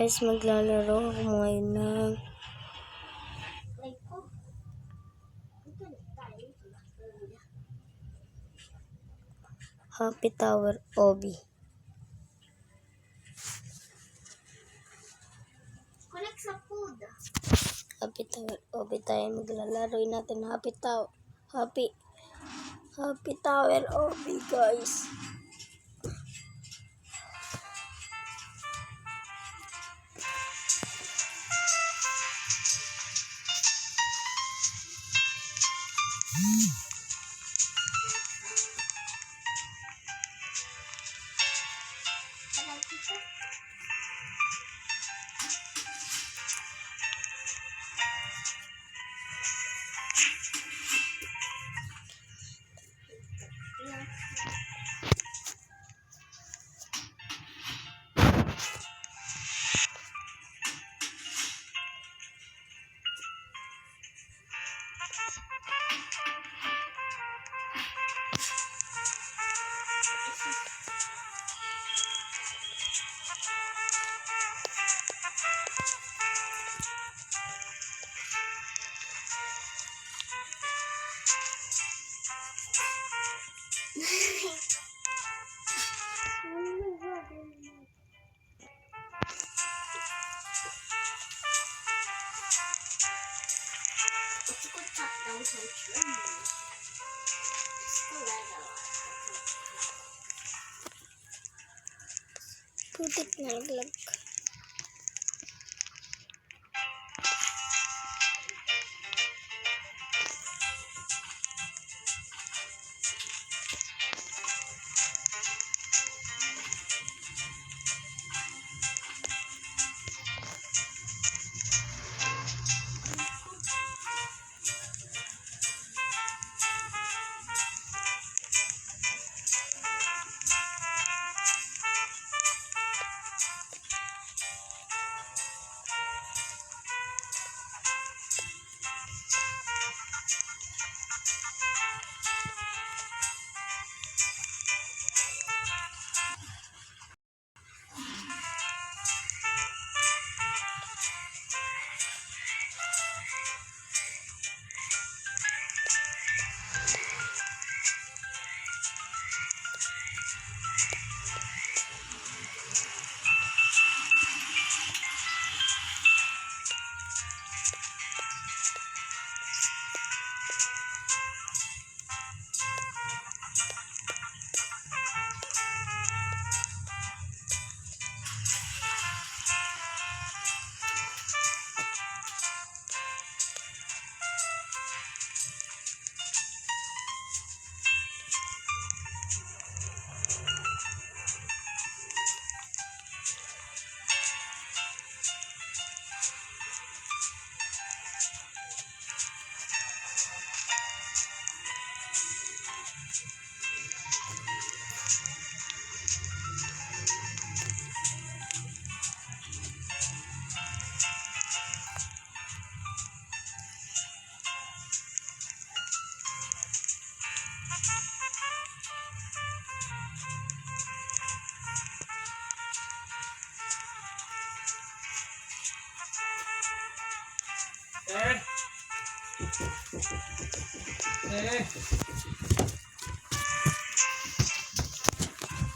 Guys, maglalaro ako ngayon ng Happy Tower Obby. Connect sa food. Happy Tower Obby tayo maglalaro natin. Happy Tower Obby, guys. Putik na naglag.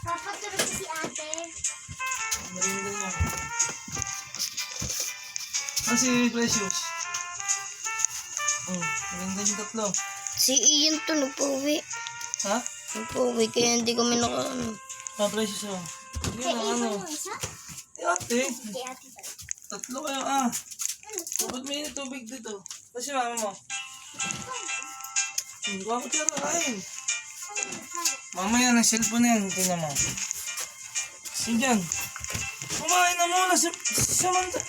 Papatulog si ate. Marinda niya. Si Precious. Marinda yung tatlo. Si Ian to nagpauwi. Ha? Nagpauwi kaya hindi kami Precious oh. Hindi Kaya na ano. yung isa? Ate. Kay ate ba? Tatlo kayo Ba't may tubig dito? Tapos yung mama mo. Huwag ako tira kain. Mamaya ng cellphone na yan. Tingnan mo. Sige dyan. Kumain na muna si Samantha.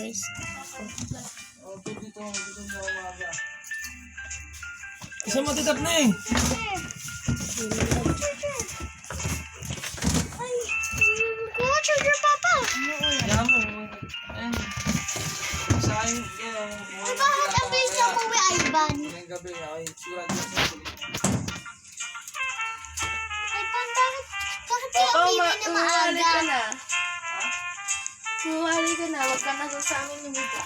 guys. Okay, dito mo umaga. Isa matitap na eh. Charger, Papa! Kaya mo. Ayan. Sa akin, yan. Bakit ang bilis na umuwi, Ivan? Ngayong gabi, okay. Sigurado sa sulit. Ivan, bakit kaya uwi na Umuwali ka maaga? na. Umuwali ka na. Huwag ka na sa amin lumiga.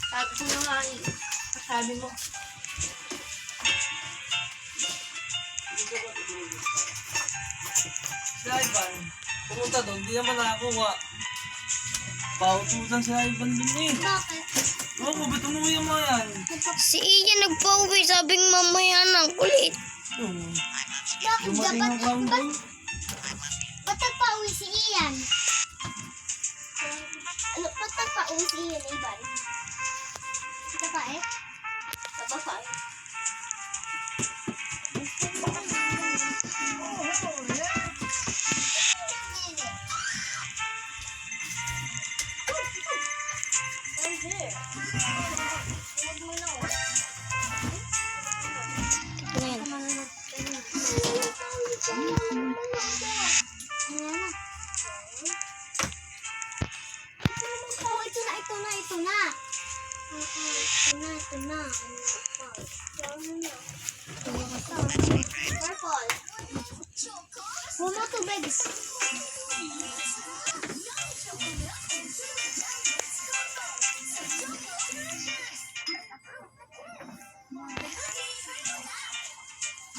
Sabi ko na nga eh. Sabi mo. Si Ivan, pumunta doon, di naman nakakuha. Pautusan si Ivan din eh. Bakit? Oo, ba't umuwi ang mga yan? Si Ian nagpa-uwi, sabing mamaya ng kulit. Bakit Dumating ang clown boy. ba't nagpa-uwi si Ian? Ano, ba't nagpa-uwi si Ian, Ivan? Babae? Babae. Ito na yan. Oh, ito na. Ito na. Purple. Puno tubig.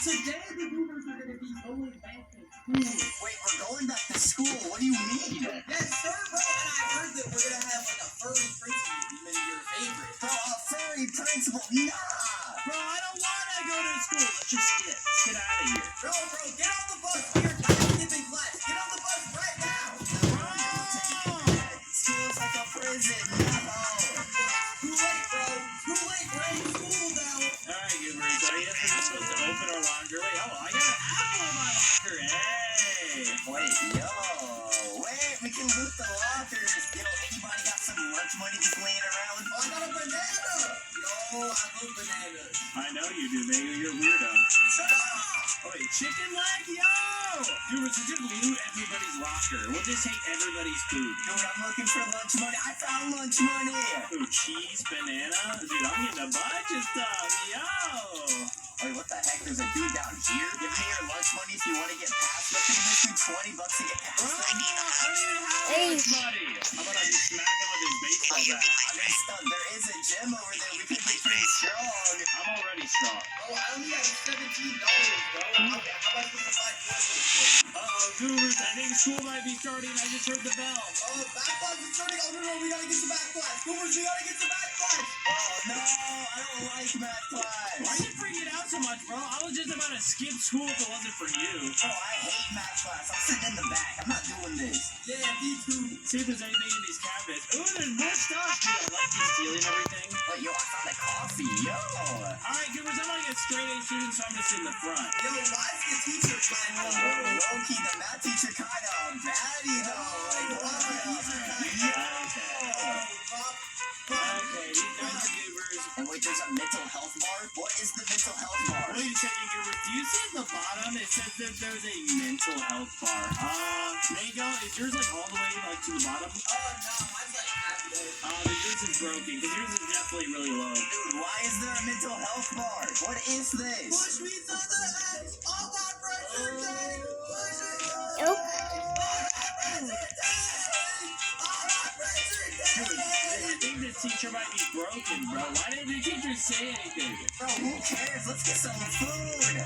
Today the Goobers are going to be going back to school. Wait, we're going back to school? What do you mean? Yes, sir, bro. And I heard that we're going to have like a furry principal, maybe your favorite. Bro, a furry principal? Nah. Bro, I don't want to go to school. Let's just skip. Let's get out of here. Bro, get on the bus. We are tired of skipping class. Get on the bus right now. Bro! School's like a prison. No. Too late, bro. Too late. We're in school now. All right, Goobers. Are you supposed to open our laundry? Oh, I got an apple in my locker. Hey. Wait, we can loot the lockers. You know, anybody got some lunch money just laying around? Oh, I got a banana. Yo, I love bananas. I know you do, man. You're a weirdo. Shut up. Oh, wait, chicken leg? Yo. Goobers, we just loot everybody's locker. We'll just take everybody's food. Dude, I'm looking for lunch money. I found lunch money. Ooh, cheese, banana? Dude, I'm getting a bunch of stuff. Yo. Wait, what the heck? There's a dude down here. Give me your lunch money if you want to get past. Let's give this dude $20 to get past. Bro, I don't even have lunch money. How about I just smack him with his baseball bat? I mean, stuff. There is a gym over there. We can be pretty strong. I'm already strong. Oh, I only have $17, bro. Okay, how about we buy Uh-oh, Goobers, I think school might be starting. I just heard the bell. Oh, back class is starting. Oh, no, we gotta get to back class. Goobers, we gotta get to back class. Oh, no, I don't like math class. Why are you freaking out so much, bro? I was just about to skip school if it wasn't for you. Bro, I hate math class. I'm sitting in the back. I'm not doing this. Yeah, me too. See if there's anything in these cabinets. Ooh, there's more stuff. Dude, I like you stealing everything. But yo, I found a coffee. Yo. Alright, Goobers, I'm like a straight A student, so I'm gonna sit in the front. Yo, why is the teacher kind of low-key? The math teacher kind of batty, though. Like, why is the teacher kind of... Okay, these guys are Goobers. And wait, there's a mental health bar? What is the mental health bar? Wait a second, Goobers. Do you see at the bottom? It says that there's a mental health bar. Mango, is yours like all the way like to the bottom? Oh, no, mine's like halfway. Then yours is broken, because yours is definitely really low. Dude, why is there a mental health bar? What is this? Push me to the edge! All my pressure tank! Push me to the edge! Nope. I think this teacher might be broken, bro. Why didn't the teacher say anything? Bro, who cares? Let's get some food.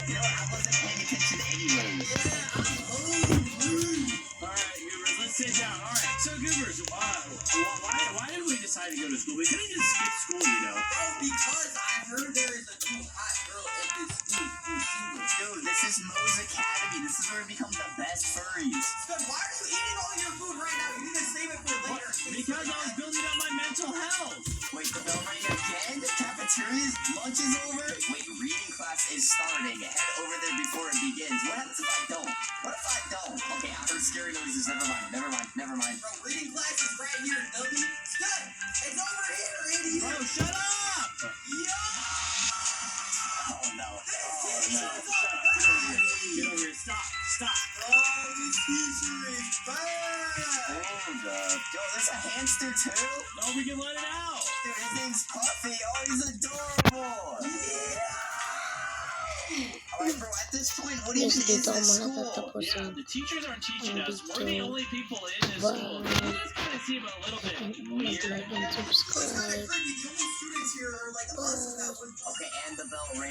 You know what? I wasn't paying attention anyway. Yeah, I'm hungry. Alright, Goobers, let's sit down. Alright, so Goobers, why did we decide to go to school? We couldn't just skip school, you know. Bro, because I heard there is a new hot girl at this school who's single. Dude, this is Moe's Academy. This is where we become the best furries. Then why are you eating all your food right now? You need to save it for later. Because I was building up my mental health. Wait, the bell rang again? Cafeteria's lunch is over? Wait, reading class is starting. Head over there before it begins. What happens if I don't? scary noises. Never mind. Never mind. Never mind. Bro, reading class is right here, dummy. Scud, it's over here, idiot. Bro, shut up. Yo. Oh no. Oh no. Get over here. Stop. Stop. Oh, this teacher is bad. Hold up. Yo, there's a hamster too? No, we can let it out. Dude, his name's Puffy. Oh, he's adorable. Yeah. Alright, bro, at this point, what Guys, even is dito ako this muna school? tatapusin. Yeah, the teachers aren't teaching ang us. We're the video. only people in this school. It does kind of seem a little bit weird. Mag-like and It's not subscribe. creepy. The only students here are like us. Okay, and the bell rings.